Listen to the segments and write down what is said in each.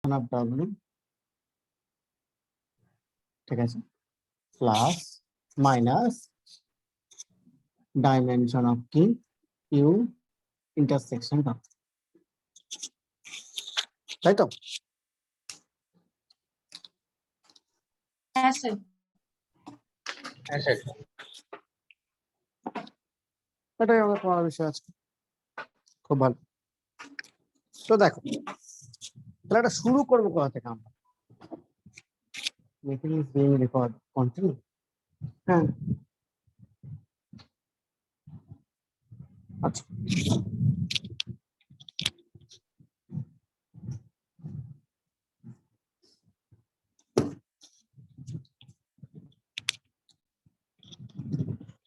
Of W, ঠিক আছে, plus minus dimension of কি ইউ ইন্টারসেকশন অফ, তাই তো? হ্যাঁ স্যার। এটাই আমাদের পড়ার বিষয় আছে, খুব ভালো। তো দেখো তাহলে এটা শুরু করবো কোথা থেকে আমরা? Meeting is being record continue. হ্যাঁ, আচ্ছা,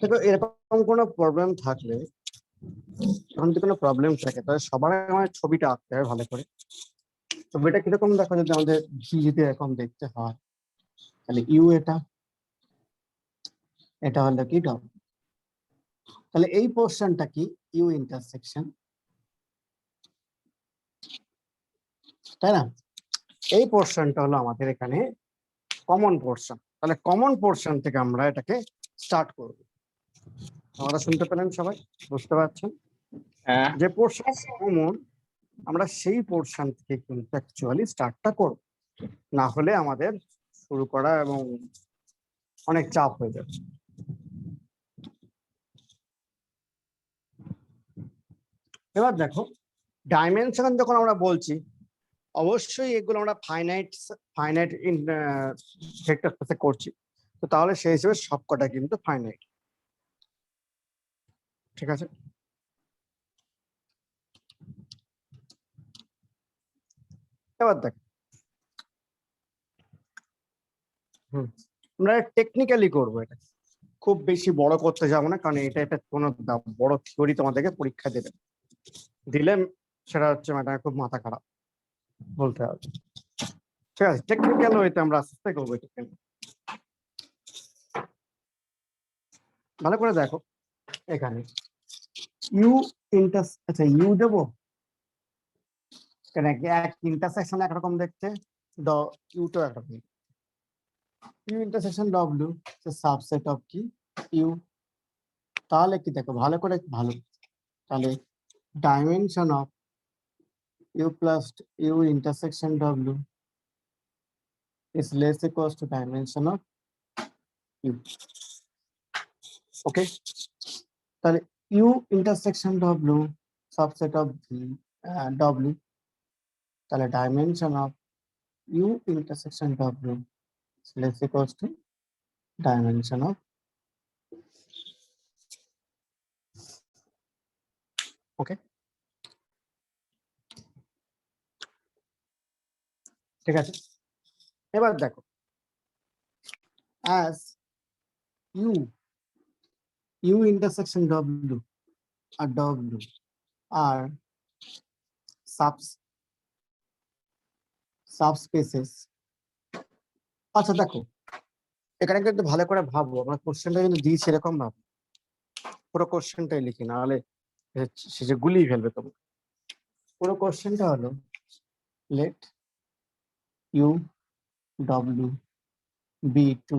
দেখো এরকম কোনো প্রবলেম থাকলে, এখন যদি কোনো প্রবলেম থাকে তাহলে সবার আগে আমার ছবিটা আঁকতে হবে ভালো করে। ছবিটা কিরকম দেখো, যদি আমাদের ভি যদি এরকম দেখতে হয় তাহলে ইউ এটা হলো কি ডব, তাহলে এই পোর্শনটা কি ইউ ইন্টারসেকশন, তাই না? এই পোর্শনটা হলো আমাদের এখানে কমন পোর্শন, তাহলে কমন পোর্শন থেকে আমরা এটাকে স্টার্ট করব। আমরা শুনতে পেলেন সবাই, বুঝতে পারছেন? হ্যাঁ, যে পোর্শন কমন আমরা সেই পোর্শন থেকে কিন্তু অ্যাকচুয়ালি স্টার্টটা করব, না হলে আমাদের শুরু করা এবং অনেক চাপ হয়ে যাবে। এবার দেখো ডাইমেনশন যখন আমরা বলছি, অবশ্যই এগুলো আমরা ফাইনাইট ভেক্টর স্পেসে করছি, তো তাহলে সেই হিসেবে সবকটা কিন্তু ফাইনাইট, ঠিক আছে? এবার দেখ আমরা টেকনিক্যালি করবো, এটা খুব বেশি বড় করতে যাবো না, কারণ এটা একটা কোনো বড় থিওরি তোমাদেরকে পরীক্ষা দেবে, দিলে সেটা হচ্ছে ম্যাডাম খুব মাথা খারাপ বলতে হবে, ঠিক আছে? টেকনিক্যাল ওয়েতে আমরা আস্তে আস্তে করবো এটা। ভালো করে দেখো এখানে ইউ আচ্ছা ইউ দেবো কেন, এক ইন্টারসেকশন একরকম দেখতে, ইউটা একরকম, U intersection W subset of কি ইউ, তাহলে কি দেখো ভালো করে, ভালো, তাহলে dimension of U plus U intersection W is less equals to dimension of u. Okay, তাহলে u intersection w subset of v w, তাহলে dimension of u intersection w is less equals to dimension of, okay, ঠিক আছে? এবার দেখো as u intersection w R w are subspaces, আচ্ছা দেখো এখানে কিন্তু ভালো করে ভাববো, আমরা কোশ্চেনটা কিন্তু দিয়েছি এরকম ভাবো, পুরো কোশ্চেনটাই লিখি, না হলে সে যে গুলিয়ে ফেলবে তোমাকে। পুরো কোশ্চেনটা হলো let U W be two,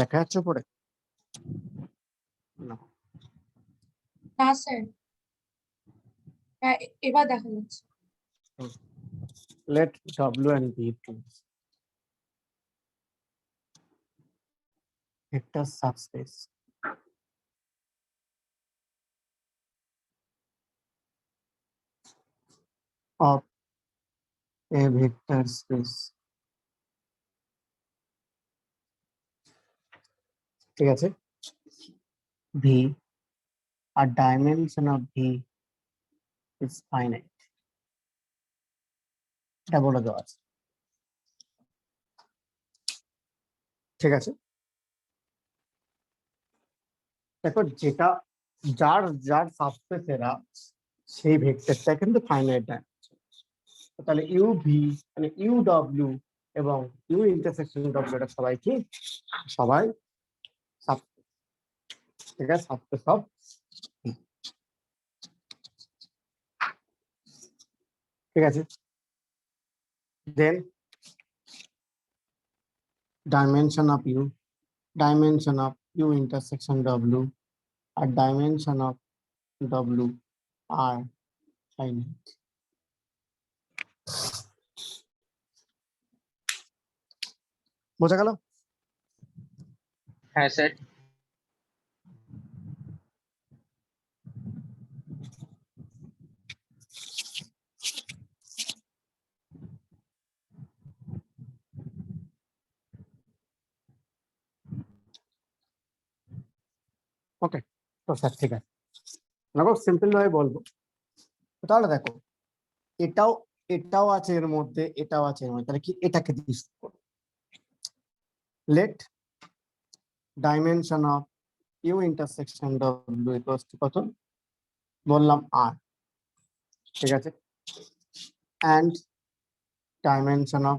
দেখা যাচ্ছে পরে না, না স্যার, হ্যাঁ এবার দেখা যাচ্ছে। Let W and V two vector subspace of a vector space, ঠিক আছে? v R dimension of v is finite, এটা বলে দেওয়া আছে, ঠিক আছে? দেখো যেটা যার যার সাবস্পেস এরা সেই ভেক্টরটা কিন্তু ফাইনাইট ডাইমেনশন, তাহলে ইউ ভি মানে ইউ ডব্লিউ এবং ইউ ইন্টারসেকশন ডব্লিউ এটা সবাই কি, সবাই সাবস্পেস, ঠিক আছে? সাবস্পেস অফ, ঠিক আছে? Then dimension of U intersection W আর ডাইমেনশন অফ ডব্লিউ আর ফাইনাইট। বোঝা গেল? হ্যাঁ স্যার। ওকে, তো স্যার ঠিক আছে, দেখো সিম্পল ভাবে বলবো। তাহলে দেখো এটাও এটাও আছে এর মধ্যে, এটাও আছে এর মধ্যে, তাহলে কি এটাকে দিয়ে শুরু করবো। Let dimension of U intersection W equals to কত বললাম আর, ঠিক আছে, and dimension of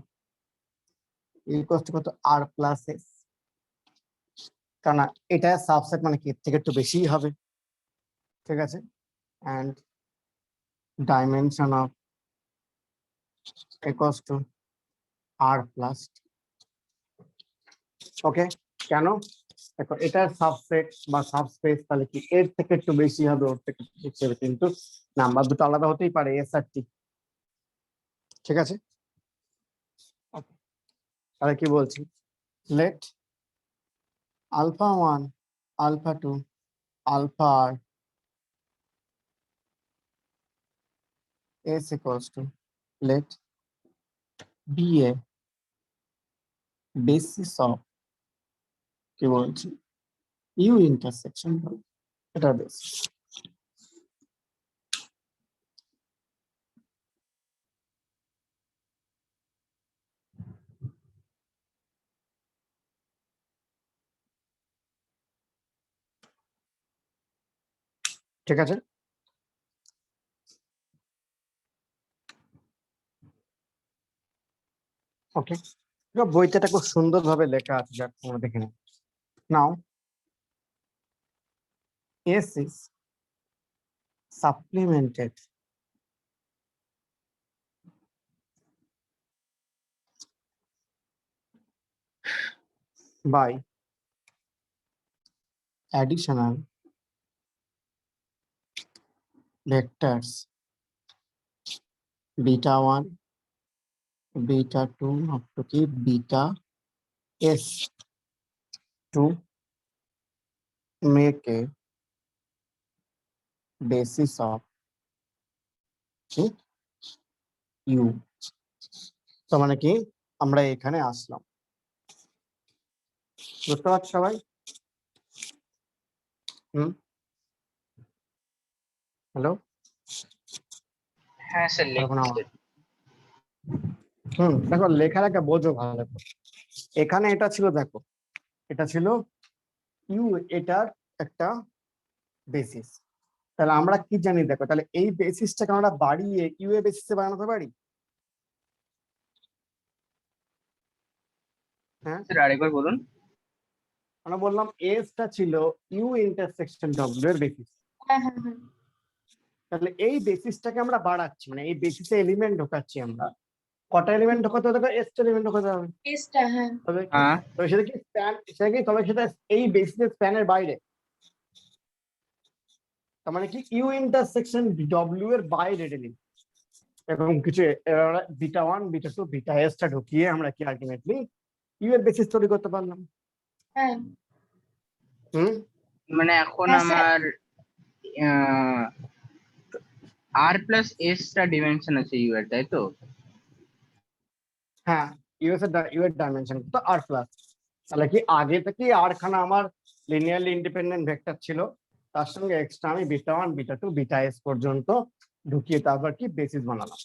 equals to কত আর প্লাস এস, কারণ এটা সাবসেট মানে কি এর থেকে একটু বেশিই হবে, ঠিক আছে, and dimension of equals to r plus t. ওকে, কেন? দেখো এটার সাবসেট বা সাবস্পেস তাহলে কি এর থেকে একটু বেশি হবে, ওর থেকে একটু বেশি হবে, কিন্তু নাম্বার দুটো আলাদা হতেই পারে, এস আর টি, ঠিক আছে। Okay, তাহলে কি বলছি, let alpha 1 alpha 2 alpha r s equals to let B be বেসিস অফ কি বলছি ইউ ইন্টারসেকশন, এটা বেসিস। ঠিক আছে, ওকে, বইতে এটা খুব সুন্দর ভাবে লেখা আছে, যাক তোমরা দেখে নাও। নাও S is supplemented by additional vectors beta 1 beta 2 up to ki beta s to make a basis of u। তো মানে কি আমরা এখানে আসলাম, বুঝতে পারছো সবাই? হ্যালো, হ্যাঁ স্যার লিখছি। দেখো লেখার একটা বোঝো ভালো করে। এখানে এটা ছিল, দেখো এটা ছিল ইউ, এটার একটা বেসিস, তাহলে আমরা কি জানি দেখো, তাহলে এই বেসিসটাকে আমরা বাড়িয়ে ইউ এ বেসিসে বানাতে পারি। হ্যাঁ স্যার আরেকবার বলুন। আমরা বললাম এসটা ছিল ইউ ইন্টারসেকশন ডব্লিউ এর বেসিস, হ্যাঁ হ্যাঁ হ্যাঁ তাহলে এই বেসিসটাকে আমরা বাড়াচ্ছি, মানে এই বেসিসে এলিমেন্ট ঢোকাচ্ছি আমরা। কটা এলিমেন্ট ঢোকাতে হবে? দেখো এসটা এলিমেন্ট ঢোকাতে হবে, এসটা হ্যাঁ তবে হ্যাঁ তবে সেটা কি স্প্যান, সেটা কি তবে সেটা এই বেসিসের স্প্যানের বাইরে, তার মানে কি ইউ ইন্টারসেকশন ডব্লিউ এর বাইরে এলিমেন্ট, এবং কিছু বিটা 1 বিটা 2 বিটা এসটা ঢুকিয়ে আমরা কি আলটিমেটলি ইউ এর বেসিস তৈরি করতে পারলাম। হ্যাঁ মানে এখন হ্যাঁ, স্যার। আমার আর প্লাস এস টা ডিমেনশন আছে ইউ এর, তাই তো? হ্যাঁ, ইউ এর ডাইমেনশন তো আর প্লাস, তাহলে কি আগে থেকে আর খানা আমার লিনিয়ারলি ইন্ডিপেন্ডেন্ট ভেক্টর ছিল, তার সঙ্গে এক্সট্রা আমি বিটা 1 বিটা 2 বিটা এস পর্যন্ত ঢুকিয়ে তারপর কি বেসিস বানালাম।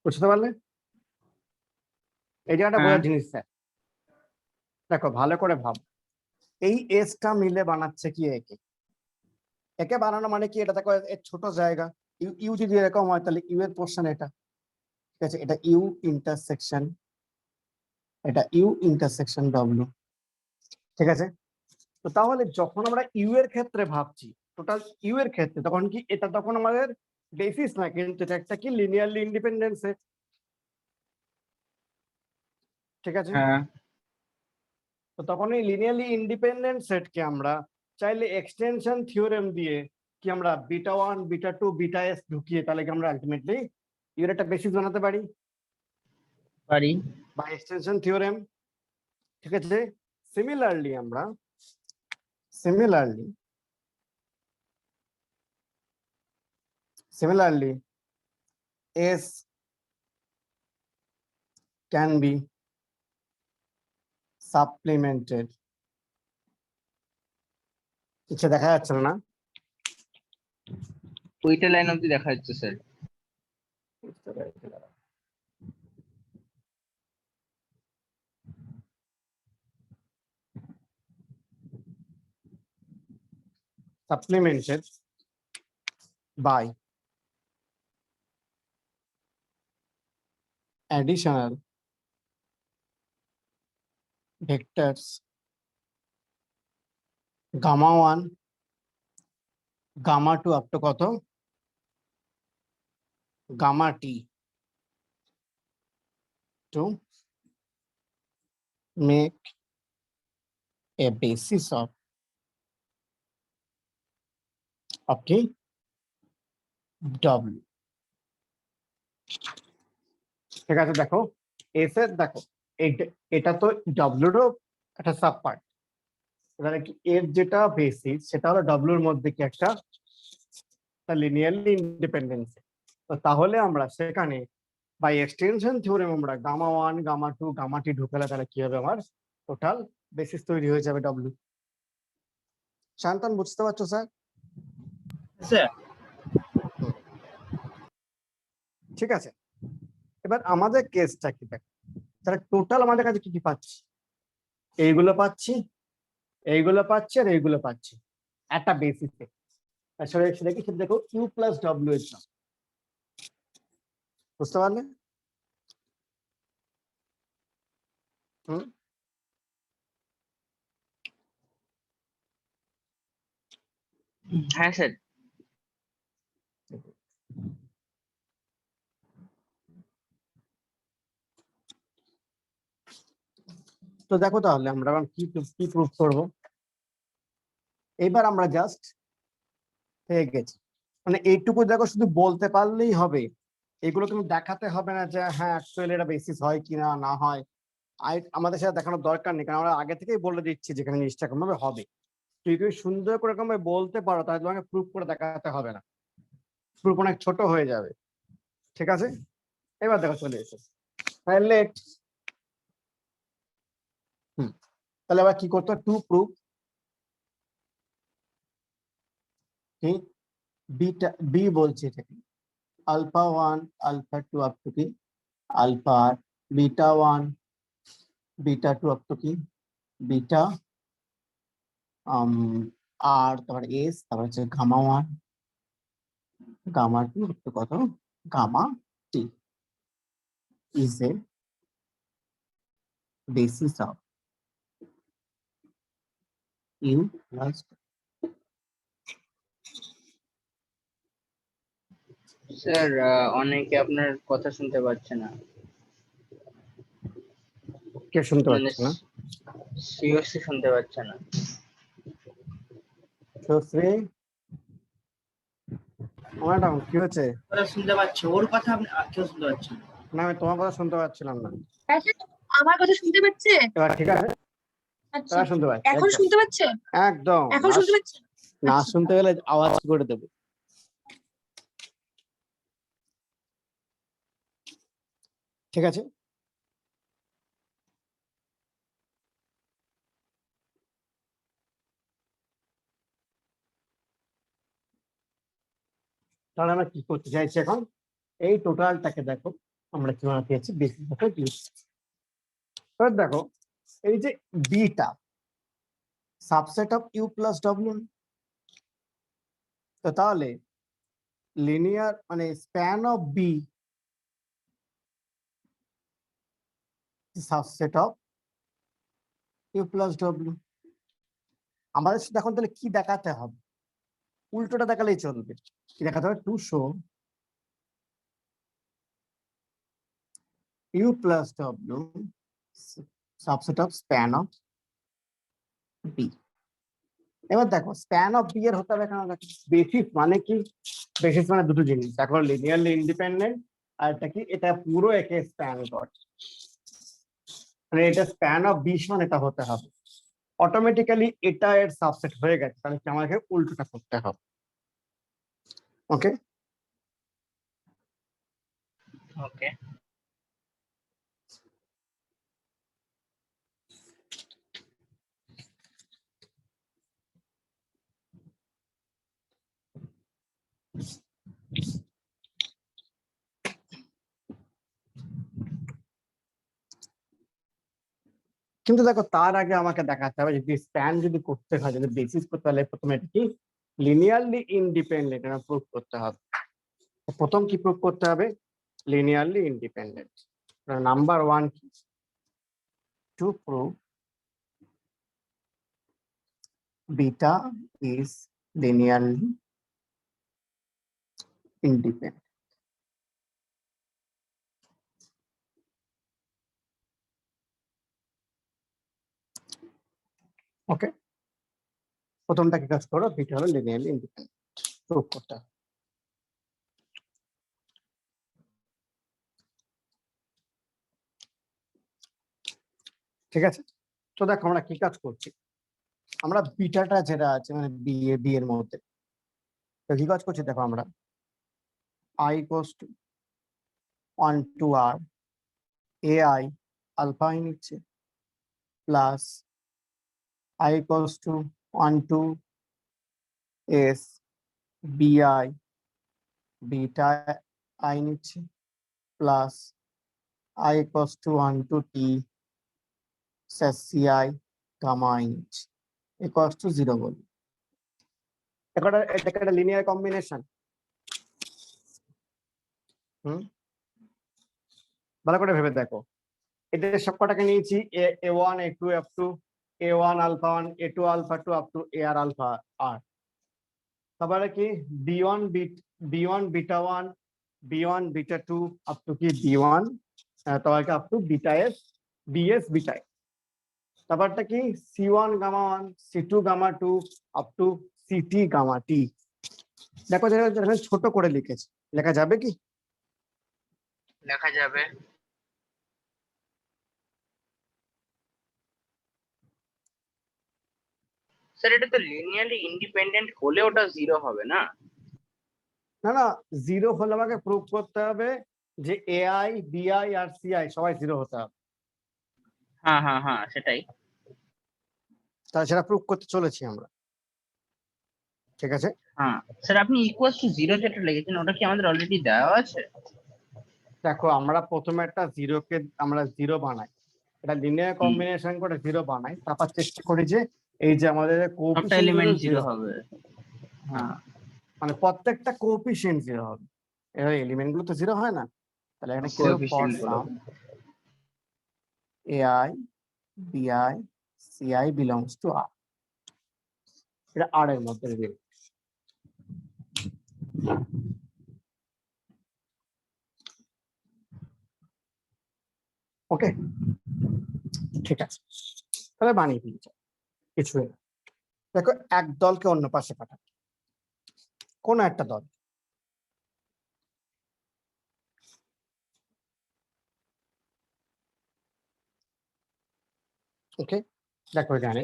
বুঝতে পারলে? এই জায়গাটা বোঝার জিনিস স্যার। দেখো ভালো করে ভাব, এই এসটা মিলে বানাচ্ছে কি একে, একে বানানো মানে কি, এটা দেখো এর ছোট জায়গা, ইউ ইউ যদি এরকম হয় তাহলে ইউ এর পোর্শন এটা, ঠিক আছে, এটা ইউ ইন্টারসেকশন, এটা ইউ ইন্টারসেকশন ডব্লিউ, ঠিক আছে। তো তাহলে যখন আমরা ইউ এর ক্ষেত্রে ভাবছি, টোটাল ইউ এর ক্ষেত্রে, তখন কি এটা তখন আমাদের বেসিস না, কিন্তু এটা একটা কি লিনিয়ারলি ইন্ডিপেন্ডেন্ট সেট। ঠিক আছে, হ্যাঁ তো তখন এই লিনিয়ারলি ইন্ডিপেন্ডেন্ট সেটকে আমরা চাইলে এক্সটেনশন থিওরেম দিয়ে কি আমরা বিটা 1 বিটা 2 বিটা এস ঢুকিয়ে তাহলে কি আমরা আলটিমেটলি এর একটা বেসিস বানাতে পারি পারি। বা এক্সটেনশন থিওরেম। ঠিক আছে, similarly S can be supplemented। কিছু দেখা যাচ্ছে না? ওইটা লাইন অব্দি দেখা যাচ্ছে sir. Supplemented by additional vectors gamma 1 gamma 2 up to কত gamma t to make a basis of কি W। ঠিক আছে, দেখো এস এর দেখো এটা তো ডব্লিউরও একটা সাব পার্ট, এবারে কি এর যেটা বেসিস সেটা হলো ডব্লিউর মধ্যে কি একটা লিনিয়ারলি ইন্ডিপেন্ডেন্স। তো তাহলে আমরা সেখানে বাই এক্সটেনশন থিওরেম আমরা গামা 1 গামা 2 গামা টি ঢুকালে তাহলে কি হবে, আমার টোটাল বেসিস তৈরি হয়ে যাবে ডব্লিউ। শান্তন বুঝতে পারছো স্যার? স্যার ঠিক আছে, এবার আমাদের কেসটা কি দেখ, তাহলে টোটাল আমাদের কাছে কি কি পাচ্ছি, এইগুলো পাচ্ছি আর এইগুলো পাচ্ছি একটা বেসিসে। আসলে সেটা কি, সেটা দেখো ইউ প্লাস ডব্লিউ এর নাম, বুঝতে পারলে? হ্যাঁ স্যার। তো দেখো তাহলে আমরা কি কি প্রুফ করবো। এবার আমরা জাস্ট হয়ে গেছি, মানে এইটুকু দেখো শুধু বলতে পারলেই হবে, এগুলো তুমি দেখাতে হবে না যে হ্যাঁ অ্যাকচুয়ালি এটা বেসিস হয় কি না না হয়। আমাদের সাথে দেখানোর দরকার নেই, কারণ আমরা আগে থেকেই বলে দিচ্ছি যেখানে জিনিসটা কেমন ভাবে হবে। তুই যদি সুন্দর করে এরকম ভাবে বলতে পারো তাহলে তোমাকে প্রুফ করে দেখাতে হবে না, প্রুফ অনেক ছোট হয়ে যাবে। ঠিক আছে, এবার দেখো চলে এসে তাহলে তাহলে আবার কি করতে টু প্রুফ কি বিটা বি বলছে এটাকে আলফা 1 আলফা 2 আপ টু কি alpha r beta 1 beta 2 up to কি বিটা আর তারপর এস, তারপর হচ্ছে গামা 1 গামা 2 আপ টু কত gamma t is a basis of u plus sir অনেকে আপনার কথা শুনতে পাচ্ছে না, কে শুনতে মানে পাচ্ছে না? সিওসি শুনতে পাচ্ছে না। সুশ্রী আমার ডাউন কি হচ্ছে? ওরা শুনতে পাচ্ছে, ওর কথা আপনি কেউ শুনতে পাচ্ছেন না। না আমি তোমার কথা শুনতে পাচ্ছিলাম না। আমার কথা শুনতে পাচ্ছে? এবার ঠিক আছে, আচ্ছা, এবার শুনতে পাচ্ছি এখন শুনতে পাচ্ছে? একদম। এখন শুনতে পাচ্ছে? না আচ্ছা। শুনতে গেলে আওয়াজ করে দেবে। ঠিক আছে, তাহলে আমরা কি করতে চাইছি এখন, এই টোটালটাকে দেখো আমরা কি বানাতে যাচ্ছি বেসিস অফ ইউ। এবার দেখো এই যে beta subset of U plus W, তো তাহলে লিনিয়ার মানে span of B subset of U plus W. আমাদের সাথে এখন তাহলে কি দেখাতে হবে, উল্টোটা দেখালেই চলবে। কি দেখাতে হবে, to show U plus W subset of span of B. এবার দেখো স্প্যান অফ বি এর হতে হবে কেন, বেসিস মানে কি, বেসিস মানে দুটো জিনিস, দেখো লিনিয়ারলি ইন্ডিপেন্ডেন্ট আর এটা কি, এটা পুরো একে স্প্যান করে, মানে এটা স্প্যান অফ বি সমান এটা হতে হবে। অটোমেটিক্যালি এটা এর সাবসেট হয়ে গেছে, তাহলে কি আমাকে উল্টোটা করতে হবে। ওকে, ওকে। কিন্তু দেখো তার আগে আমাকে দেখাতে হবে যদি স্প্যান যদি করতে হয়, যদি বেসিস করতে হলে প্রথমে এটা কি লিনিয়ারলি ইন্ডিপেন্ডেন্ট এটা প্রুভ করতে হবে। প্রথম কি প্রুভ করতে হবে, লিনিয়ারলি ইন্ডিপেন্ডেন্ট। নাম্বার ওয়ান কি, to prove beta is linearly independent. Okay, প্রথমটা কি কাজ করো, বিটা হলো লিনিয়ারলি ইন্ডিপেন্ডেন্ট প্রুভ করতে হবে। ঠিক আছে, তো দেখো আমরা কি কাজ করছি, আমরা বিটাটা যেটা আছে মানে বি এর মধ্যে, তো কি কাজ করছি দেখো, আমরা i equals to 1 to r ai alpha i নিচ্ছে plus i equals to 1 to s bi beta i নিচ্ছে plus i equals to 1 to t ci gamma i নিচ্ছে equals to 0 বলি। এটা একটা লিনিয়ার কম্বিনেশন। ভালো করে ভেবে দেখো, এদের সবকটাকে নিয়েছি a1 a2 f2 a1 alpha 1 a2 alpha 2 up to ar alpha r, তারপরে কি b1 beta 1 b1 beta 2 up to কি b1 তারপরে কি up to beta s bs beta s, তারপরটা কি c1 gamma 1 c2 gamma 2 up to ct gamma t। দেখো যেটা ছোট করে লিখেছি, লেখা যাবে কি, লেখা যাবে। স্যার এটা তো লিনিয়ারলি ইন্ডিপেন্ডেন্ট হলে ওটা 0 হবে না? না না, জিরো হলে আমাকে প্রুভ করতে হবে যে এআই বিআই আর সিআই সবাই জিরো হতে হবে, হ্যাঁ হ্যাঁ হ্যাঁ, সেটাই। তাহলে সেটা প্রুভ করতে চলেছি আমরা। ঠিক আছে, হ্যাঁ স্যার, আপনি ইকুয়াল টু 0 যেটা লিখেছেন ওটা কি আমাদের অলরেডি দেওয়া আছে? দেখো আমরা প্রথমে একটা জিরোকে আমরা জিরো বানাই, এটা লিনিয়ার কম্বিনেশন করে জিরো বানাই, তারপর চেষ্টা করি যে এই যে আমাদের সবটা কোএফিসিয়েন্ট এলিমেন্ট জিরো 0 হবে। হ্যাঁ মানে প্রত্যেকটা কোএফিসিয়েন্ট জিরো হবে, এর এলিমেন্ট গুলো তো জিরো হয় না, তাহলে এখানে কি ফর কোএফিসিয়েন্ট গুলো। সাম এআই বিআই সিআই বিলংস টু আর, এটা আর এর মধ্যে রিলেট। ওকে, ঠিক আছে, তাহলে বানিয়ে দিয়েছে কিছুই না। দেখো এক দলকে অন্য পাশে পাঠাবে, কোন একটা দল, ওকে দেখো এখানে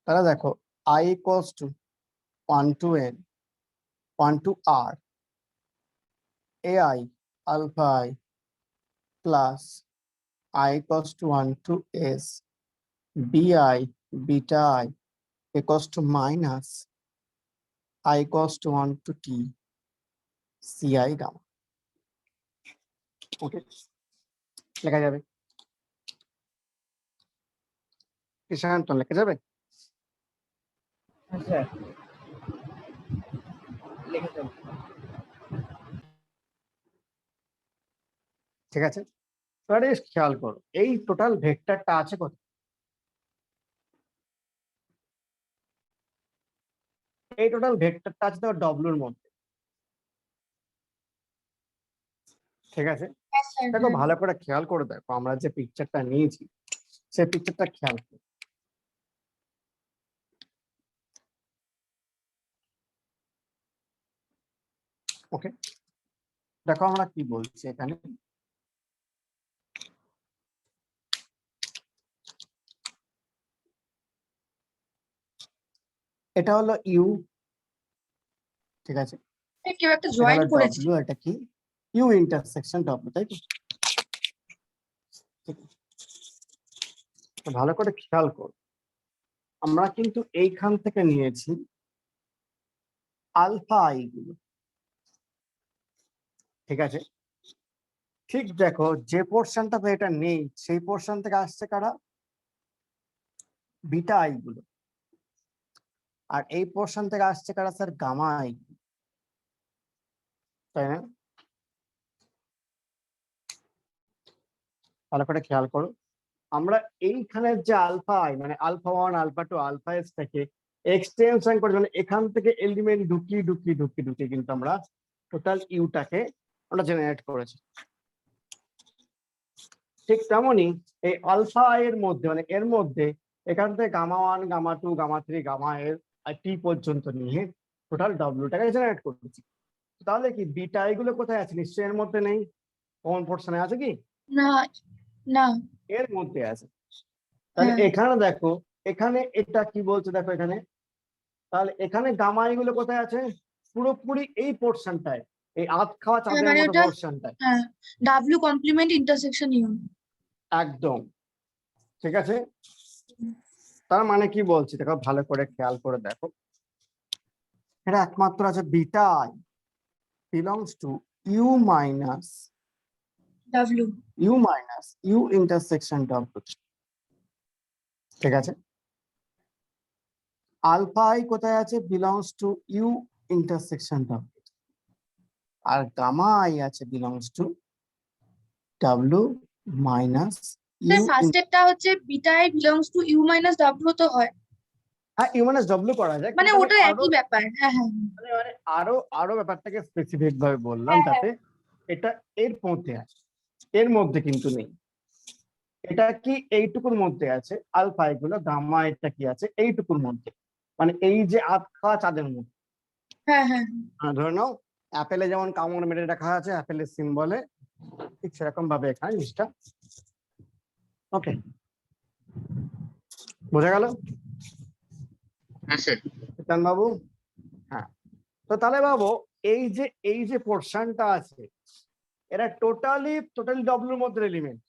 তাহলে দেখো i equals to 1 to n 1 to r ai alpha I plus I equals to 1 to s bi beta I equals to minus I equals to 1 to t ci gamma। ওকে, লেখা যাবে কিষান্তন, লেখা যাবে। আচ্ছা, লিখে ফেল। ঠিক আছে, এবারে খেয়াল করো এই টোটাল ভেক্টরটা আছে কত, এই টোটাল ভেক্টরটা আছে তো ডব্লিউর মধ্যে। ঠিক আছে, হ্যাঁ স্যার দেখো ভালো করে খেয়াল করে দেখো, আমরা যে পিকচারটা নিয়েছি সেই পিকচারটা খেয়াল করো। ওকে, দেখো আমরা কি বলছি এখানে। এটা হলো ইউ, ঠিক আছে, কেউ একটা এটা জয়েন হলো করেছে। ডব্লিউ, এটা কি ইউ ইন্টারসেকশন ডব্লিউ, তাই তো? ঠিক আছে। তো ভালো করে খেয়াল করো, আমরা কিন্তু এইখান থেকে নিয়েছি আলফা আই গুলো, ঠিক আছে। ঠিক দেখো যে পোর্শনটাতে এটা নেই সেই পোর্শন থেকে আসছে কারা, বিটা আই গুলো, আর এই পোর্শন থেকে আসছে কারা স্যার, গামা আই, তাই না? ভালো করে খেয়াল করো, আমরা এইখানে যে আলফা আই মানে আলফা 1 আলফা 2 আলফা এস থেকে এক্সটেনশন করে, মানে এখান থেকে এলিমেন্ট ঢুকিয়ে কিন্তু আমরা টোটাল ইউটাকে আমরা জেনারেট করেছি। ঠিক তেমনই এই আলফা আই এর মধ্যে মানে এর মধ্যে এখান থেকে গামা 1 গামা 2 গামা 3 গামা এর টি পর্যন্ত নিয়ে টোটাল ডব্লিউটাকে জেনারেট করেছি। তাহলে কি বিটা আই গুলো কোথায় আছে? নিশ্চয়ই এর মধ্যে নেই। কোন পোর্শনে আছে কি? না না। এর মধ্যে আছে। তাহলে হ্যাঁ এখানে দেখো, এখানে এটা কি বলছে দেখো এখানে, তাহলে এখানে গামা গুলো কোথায় আছে? পুরোপুরি এই পোর্শনটায়, এই আধ খাওয়া চাঁদের মানে মতো ওটা পোর্শনটায়। হ্যাঁ ডাব্লিউ কমপ্লিমেন্ট ইন্টারসেকশন ইউ। একদম ঠিক আছে। তার মানে কি বলছি দেখো, ভালো করে খেয়াল করে দেখো, এটা একমাত্র আছে beta I belongs to U minus W. U intersection W, ঠিক আছে। আলফা আই কোথায় আছে? Belongs to U intersection W, আর গামা আই আছে belongs to W minus U. ফার্স্টেরটা হচ্ছে beta I belongs to U minus W তো হয়, হ্যাঁ ইউ মাইনাস ডব্লিউ করা যায়, মানে কিন্তু আমি ওটা আরো একই ব্যাপার। হ্যাঁ হ্যাঁ মানে আরো আরো ব্যাপারটাকে স্পেসিফিক ভাবে বললাম, হ্যাঁ হ্যাঁ যাতে এটা এর মধ্যে আছে, এর মধ্যে কিন্তু নেই। এটা কি এইটুকুর মধ্যে আছে, আলফা এগুলো, গামা এটা কি আছে এইটুকুর মধ্যে, মানে এই যে আধ খাওয়া চাঁদের মধ্যে। হ্যাঁ হ্যাঁ ধরে নাও অ্যাপেলে যেমন কামড় মেরে রাখা আছে অ্যাপেলের সিম্বলে, ঠিক সেরকম ভাবে এখানে জিনিসটা। ওকে, বোঝা গেল হ্যাঁ স্যার। চিত্তান বাবু? হ্যাঁ, তো তাহলে বাবু এই যে পোর্শনটা আছে এরা টোটালি ডব্লিউর মধ্যে এলিমেন্ট।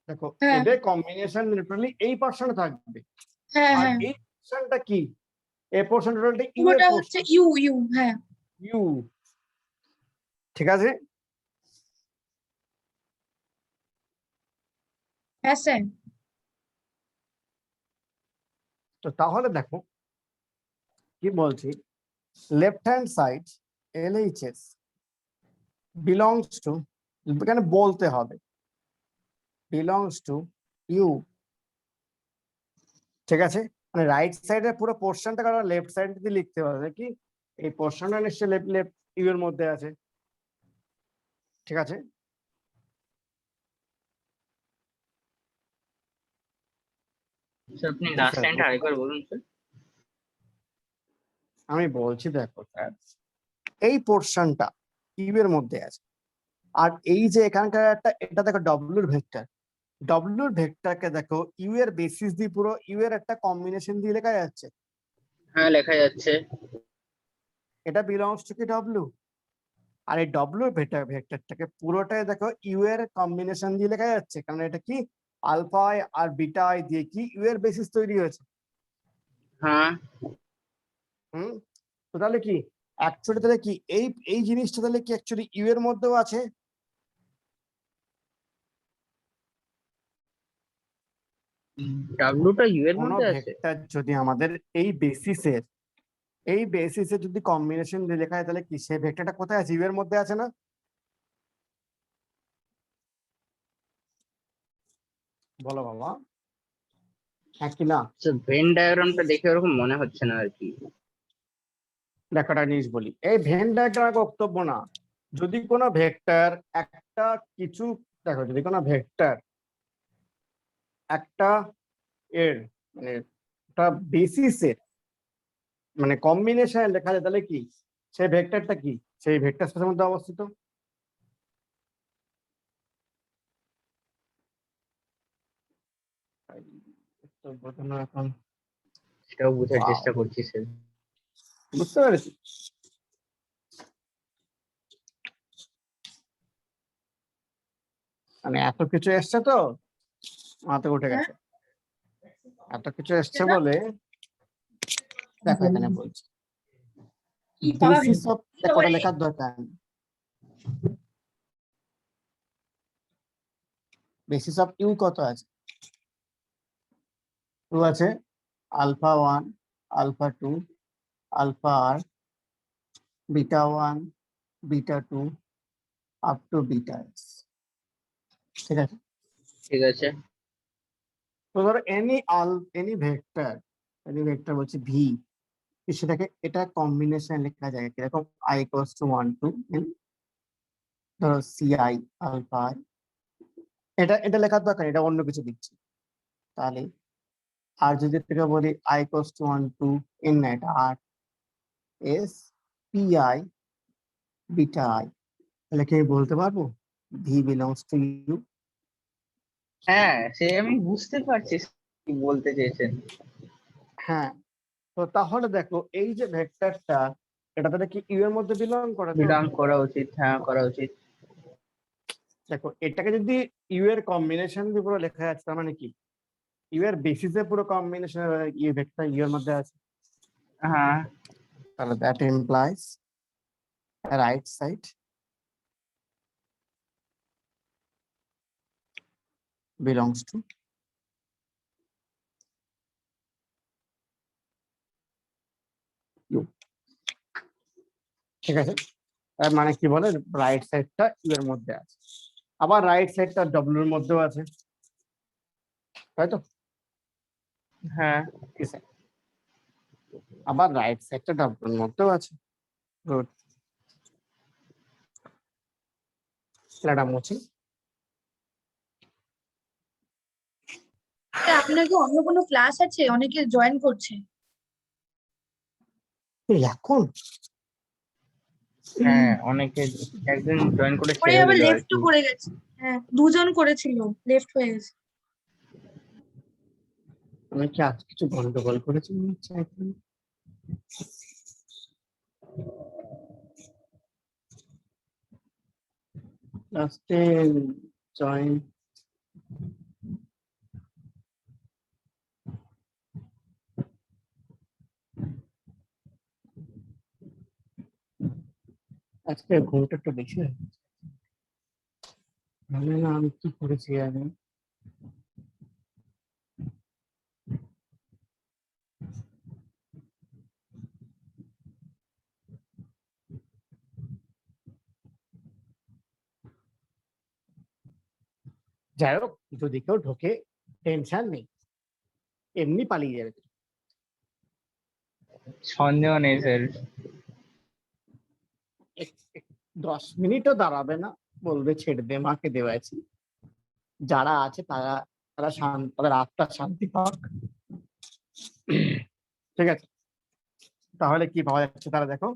দেখো হ্যাঁ এদের কম্বিনেশন লিটারালি এই পোর্শনে থাকবে, হ্যাঁ আর হ্যাঁ এই পোর্শনটা কি, এই পোর্শন টোটালটা ইউ এর পুরোটা হচ্ছে পোর্শন, ইউ ইউ। হ্যাঁ ইউ, ঠিক আছে। হ্যাঁ স্যার। তো তাহলে দেখো কি বলছি, left hand side LHS belongs to, এখানে বলতে হবে বিলংস টু ইউ, ঠিক আছে। মানে রাইট সাইডের পুরো পোর্শনটা কারণ লেফট সাইড দিয়ে লিখতে হবে কি, এই পোর্শনটা নিশ্চয়ই লেফট লেফট ইউ এর মধ্যে আছে, ঠিক আছে। স্যার আপনি লাস্ট স্যার লাইনটা আরেকবার বলুন স্যার। আমি বলছি দেখো স্যার, এই পোর্শনটা ইউ এর মধ্যে আছে, আর এই যে এখানকার একটা এটা দেখো ডব্লিউর ভেক্টর, ডব্লিউর ভেক্টরকে দেখো ইউ এর বেসিস দিয়ে পুরো ইউ এর একটা কম্বিনেশন দিয়ে লেখা যাচ্ছে, হ্যাঁ লেখা যাচ্ছে। এটা বিলংস টু কি ডব্লিউ। আর এই ডব্লিউর ভেক্টরটাকে পুরোটাই দেখো ইউ এর কম্বিনেশন দিয়ে লেখা যাচ্ছে, কারণ এটা কি আলফা আই আর বিটা আই দিয়ে কি ইউ এর বেসিস তৈরি হয়েছে। হ্যাঁ হুম, তো তাহলে কি অ্যাকচুয়ালি তাহলে কি এই জিনিসটা তাহলে কি অ্যাকচুয়ালি ইউ এর মধ্যেও আছে। ডাব্লুটা ইউ এর কোনো মধ্যে আছে। ভেক্টর যদি আমাদের এই বেসিসে যদি কম্বিনেশন দিয়ে লেখা হয়, তাহলে কি সেই ভেক্টরটা কোথায় আছে? ইউ এর মধ্যে আছে না? বলো বাবা, হ্যাঁ কি না? স্যার ভেন ডায়াগ্রামটা দেখে ওরকম মনে হচ্ছে না আর কি। দেখাটা জিনিস বলি, এই ভেন ডায়াগ্রাম বক্তব্য না, যদি কোনো ভেক্টর একটা কিছু দেখো, যদি কোনো ভেক্টর একটা এর মানে একটা বেসিসের মানে কম্বিনেশনে লেখা যায়, তাহলে কি সেই ভেক্টরটা কি সেই ভেক্টর স্পেসের মধ্যে অবস্থিত? তো বোঝানো এখন সেটাও বোঝার Wow. চেষ্টা করছি স্যার। বুঝতে পেরেছি। মানে এত কিছু এসছে তো মাথা উঠে গেছে, এত কিছু এসছে বলে দেখো এখানে বলছি কি পাবে? বেসিস অফ ওটা লেখার দরকার নেই। বেসিস অফ ইউ কত আছে? টু আছে, alpha 1, alpha 2, alpha r, beta 1, beta 2 up to beta s. ঠিক আছে, ঠিক আছে। তো ধরো এনি ভেক্টর বলছে ভি, সেটাকে এটা কম্বিনেশন লেখা যায় কিরকম, i equals to 1 to n, ধরো সি আই আলফা আই, এটা এটা লেখার দরকার নেই, এটা অন্য কিছু দিচ্ছি। তাহলে আর যদি এটাকে বলি I equals to 1 to N, না এটা আর S P I beta I, তাহলে কি আমি বলতে পারবো ভি বিলংস টু ইউ? হ্যাঁ, সে আমি বুঝতে পারছি কি বলতে চেয়েছেন। হ্যাঁ, তো তাহলে দেখো এই যে ভেক্টরটা, এটা তাহলে কি ইউ এর মধ্যে বিলং করে? তো বিলং করা উচিত, হ্যাঁ করা উচিত। দেখো এটাকে যদি ইউ এর কম্বিনেশন দিয়ে পুরো লেখা আছে, তার মানে কি ইউ এর বেসিসে পুরো কম্বিনেশন ইউ ভেক্টর ইউ এর মধ্যে আছে, হ্যাঁ, তাহলে that implies right side belongs to U. ঠিক আছে, তার মানে কি বলে রাইট সাইডটা ইউ এর মধ্যে আছে, আবার রাইট সাইডটা ডব্লিউ এর মধ্যেও আছে, তাই তো? হ্যাঁ। ঠিক আছে, আবার রাইট সাইডটা ডব্লিউ এর মধ্যেও আছে। গুড, এটা মুছি। আপনার কি অন্য কোনো ক্লাস আছে? অনেকে জয়েন করছে। এই এখন হ্যাঁ, অনেকে একদিন জয়েন করে পরে ছেড়ে আবার দিল আর লেফটও কি। করে গেছে। হ্যাঁ, দুজন করেছিল, লেফট হয়ে গেছে। আমি কি আজ কিছু গন্ডগোল করেছি মনে হচ্ছে এখন। লাস্টে জয়েন আজকে ঘুমটা একটু বেশি হয়ে গেছে। জানি না আমি কি করেছি আমি। যাই হোক, যদি কেউ ঢোকে টেনশন নেই, এমনি পালিয়ে যাবে। সন্দেহ নেই স্যার। 10 মিনিটও দাঁড়াবে না, বলবে ছেড়ে দে মাকে দেওয়াছি। যারা আছে তারা তারা তাদের আত্মা শান্তি পাক। ঠিক আছে, তাহলে কি পাওয়া যাচ্ছে তারা দেখো,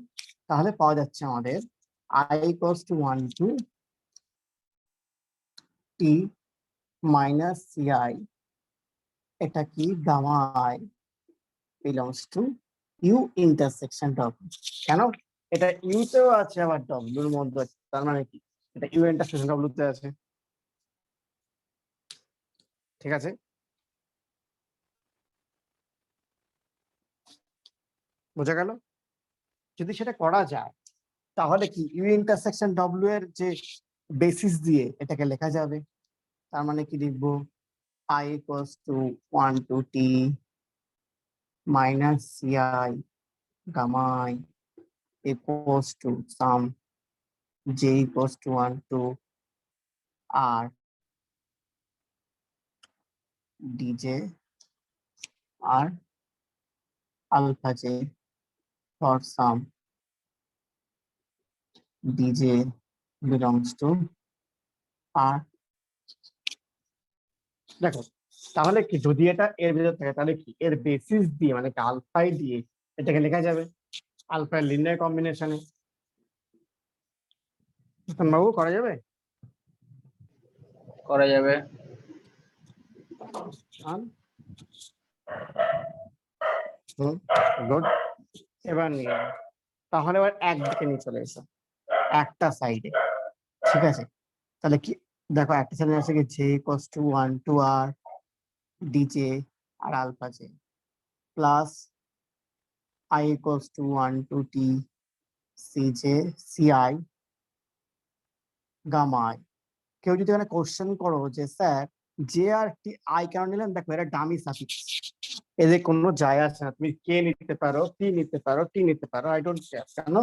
তাহলে পাওয়া যাচ্ছে আমাদের i equals to 1 to t minus c i, এটা কি gamma i belongs to U intersection W. কেন এটা ইউ তেও আছে আবার ডব্লিউর মধ্যে আছে, তার মানে কি এটা ইউ ইন্টারসেকশন ডব্লিউ তে আছে। ঠিক আছে, বোঝা গেল? যদি সেটা করা যায় তাহলে কি ইউ ইন্টারসেকশন ডব্লিউ এর যে বেসিস দিয়ে এটাকে লেখা যাবে। তার মানে কি লিখবো, i equals to 1 to t minus c i gamma i equals to sum j equals to 1 to r dj r alpha j, for sum dj belongs to R. দেখো তাহলে কি যদি এটা এর ভিতর থাকে তাহলে কি এর বেসিস দিয়ে মানে আলফাই দিয়ে এটাকে লেখা যাবে আলফা লিনিয়ার কম্বিনেশনে। বাবু করা যাবে? করা যাবে। গুড। এবার নিয়ে নাও। তাহলে এবার একদিকে নিয়ে চলে এসো একটা সাইডে, ঠিক আছে? তাহলে কি দেখো একটা সাইডে আছে কি J equals to 1 to R DJ আর alpha J plus I equals to 1 to T CJ CI gamma I. কেউ যদি এখানে কোশ্চেন করো যে স্যার জে আর টি আই কেন নিলেন, দেখো এটা ডামি সাফিক্স, এদের কোনো যায় আসে না। তুমি কে নিতে পারো, পি নিতে পারো, টি নিতে পারো, আই ডোন্ট কেয়ার। কেন?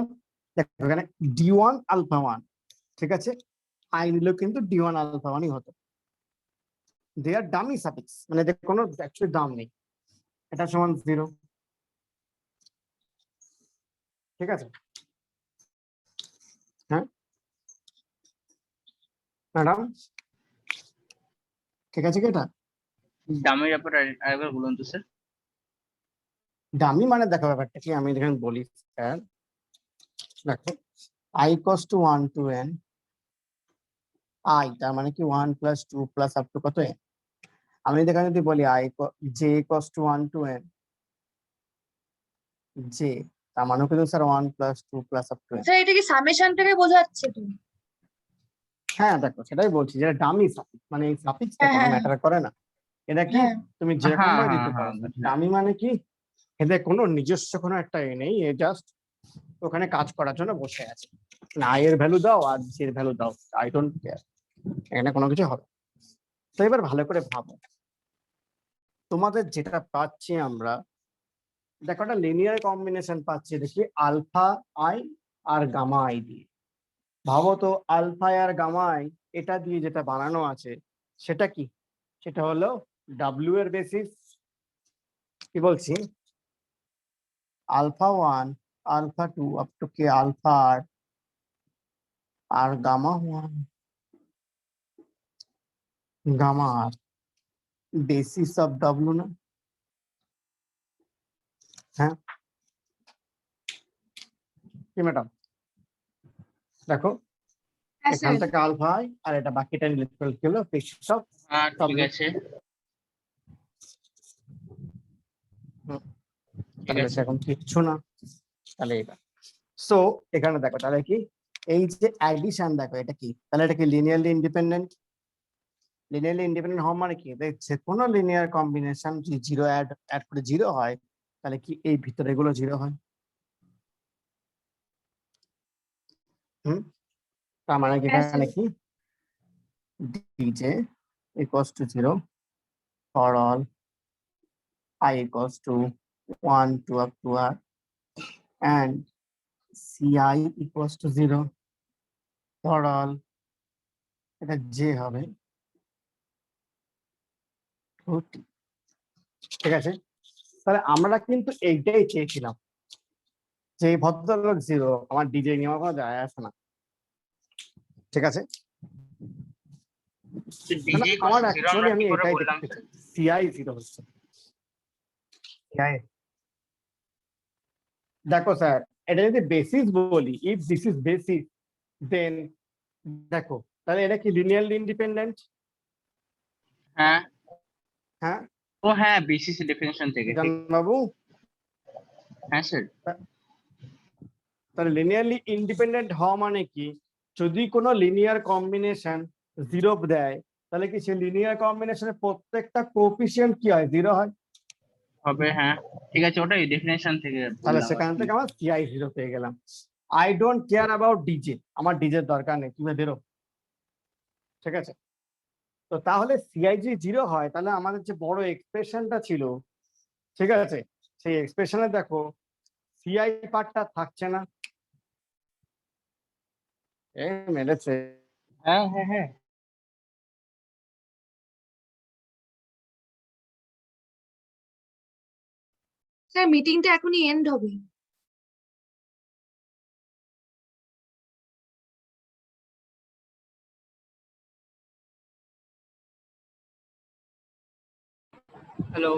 দেখো এখানে ডি1 আলফা 1, ঠিক আছে? আই নিলেও কিন্তু ডি1 আলফা 1ই হতো। দে আর ডামি সাফিক্স, মানে এদের কোনো অ্যাকচুয়ালি দাম নেই। এটা সমান 0, ঠিক আছে? হ্যাঁ ম্যাডাম, ঠিক আছে কি এটা? দামের ব্যাপারে আরেকবার বলুন তো স্যার। ডামি মানে দেখো ব্যাপারটা কি আমি এখানে বলি স্যার, দেখো i equals to 1 to n i, তার মানে কি 1 প্লাস 2 প্লাস আপ টু কত n। আমি এখানে যদি বলি i j equals to 1 to n j, তার মানে কিন্তু sir 1 plus 2 plus up to n। Sir এটা কি সামেশনটাকে বোঝাচ্ছে তুমি? হ্যাঁ দেখো সেটাই বলছি, যেটা ডামি সাফিক্স মানে এই সাফিক্সটা হ্যাঁ কোনো হ্যাঁ ম্যাটার করে না। এটা কি হ্যাঁ তুমি যেরকম হ্যাঁ ভাবে হ্যাঁ দিতে হ্যাঁ পারো। বুঝলাম। ডামি মানে কি এদের কোনো নিজস্ব কোনো একটা এ নেই, এ জাস্ট ওখানে কাজ করার জন্য বসে আছে। না আই এর ভ্যালু দাও আর জি এর ভ্যালু দাও, আই ডোন্ট কেয়ার, এখানে কোনো কিছু হবে। তো এবার ভালো করে ভাবো, তোমাদের যেটা পাচ্ছি আমরা, দেখো একটা লিনিয়ার কম্বিনেশন পাচ্ছি দেখি আলফা আই আর গামা আই দিয়ে। ভাবো তো আলফা আর গামা আই এটা দিয়ে যেটা বানানো আছে সেটা কি? সেটা হলো ডাব্লিউ এর বেসিস, কি বলছি, আলফা 1 আলফা 2 আপ টু কে alpha r gamma 1 gamma r basis of W না? হ্যাঁ কি ম্যাডাম? দেখো হ্যাঁ এখান স্যার। থেকে আলফা আই আর এটা বাকিটা ইলেকট্রল কি হলো বেসিস অফ হ্যাঁ ঠিক ডাব্লিউ। আছে ঠিক তাহলে আছে। সেরকম কিচ্ছু না। তাহলে এটা সো এখানে দেখো তাহলে কি এই যে অ্যাডিশন দেখো এটা কি, তাহলে এটা কি লিনিয়ারলি ইন্ডিপেন্ডেন্ট। লিনিয়ারলি ইন্ডিপেন্ডেন্ট হওয়া মানে কি যে কোনো লিনিয়ার কম্বিনেশন যদি জিরো অ্যাড করে জিরো হয় তাহলে কি এই ভিতরে এগুলো জিরো হয়। হুম, তার মানে কি হ্যাঁ এখানে স্যার। কি dj equals to 0 for all I equals to 1 to up to r and ci equals to 0 for all, এটা j হবে 2t, ঠিক আছে? তাহলে আমরা কিন্তু এইটাই চেয়েছিলাম যে এই ভদ্রলোক 0, আমার ডিজে নিয়ে আমার কোনো যায় আসে না, ঠিক আছে? মানে ডিজে আমার ইকুয়ালস টু 0 অ্যাকচুয়ালি আমরা আমি কি করে এটাই বললাম দেখতে স্যার? চাই সিআই 0 হচ্ছে। CI দেখো স্যার এটা যদি বেসিস বলি, ইফ দিস ইজ বেসিস দেন দেখো তাহলে এটা কি লিনিয়ারলি ইন্ডিপেন্ডেন্ট? হ্যাঁ হ্যাঁ ও হ্যাঁ বেসিস ডেফিনেশন থেকে ঠিক। বাবু, হ্যাঁ স্যার। তাহলে লিনিয়ারলি ইন্ডিপেন্ডেন্ট হওয়া মানে কি যদি কোনো লিনিয়ার কম্বিনেশন 0 দেয় তাহলে কি সেই লিনিয়ার কম্বিনেশনের প্রত্যেকটা কোএফিসিয়েন্ট কি হয় 0 হয়। হবে হ্যাঁ ঠিক আছে, ওটাই ডেফিনেশন থেকে তাহলে বললাম আর সেখান কি। থেকে আমার সিআই 0 পেয়ে গেলাম। I don't care about DJ, আমার ডিজের দরকার নেই, তুমি বেরো, ঠিক আছে? তো তাহলে সিআই যদি 0 হয় তাহলে আমাদের যে বড় এক্সপ্রেশনটা ছিল, ঠিক আছে, সেই এক্সপ্রেশনে দেখো সিআই পার্টটা থাকছে না। মেরেছে। হ্যাঁ হ্যাঁ হ্যাঁ স্যার মিটিংটা এখনই এন্ড হবে। হ্যালো